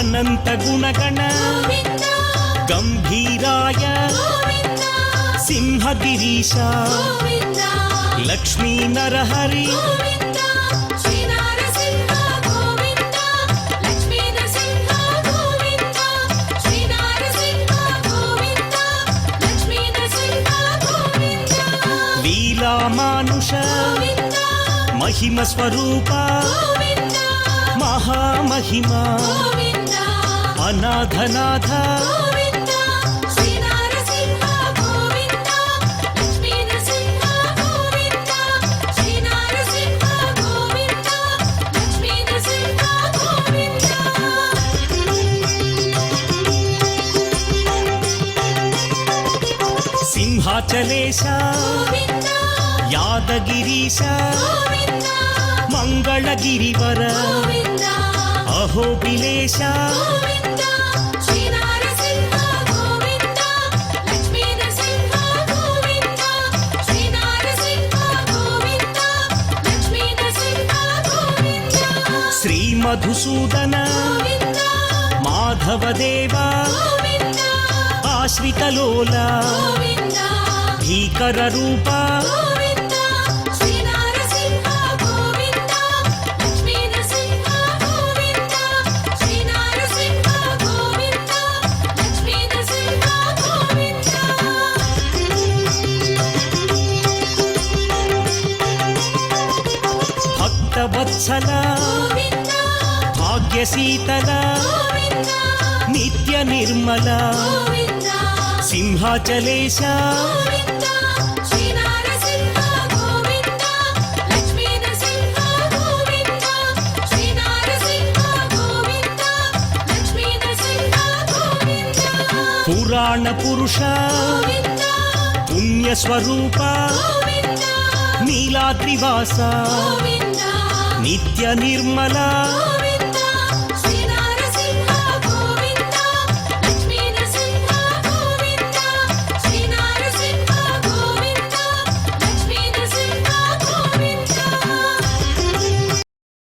अनंत गुणगण गंभीराय सिंहगिरीश लक्ष्मी नरहरि लीला मानुष महिम स्वरूप महामहिमा अनाथनाथ सिंहाचलेश यादगिरीश मंगलगिरिवर अहोबिलेश श्रीमधुसूदन माधवदेव आश्रितलोला भीकर रूप भक्तवत्सल भाग्यशीतल नित्य निर्मल सिंहाचलेश पुराण पुरुष पुण्य स्वरूप नीलाद्रिवास नित्य निर्मला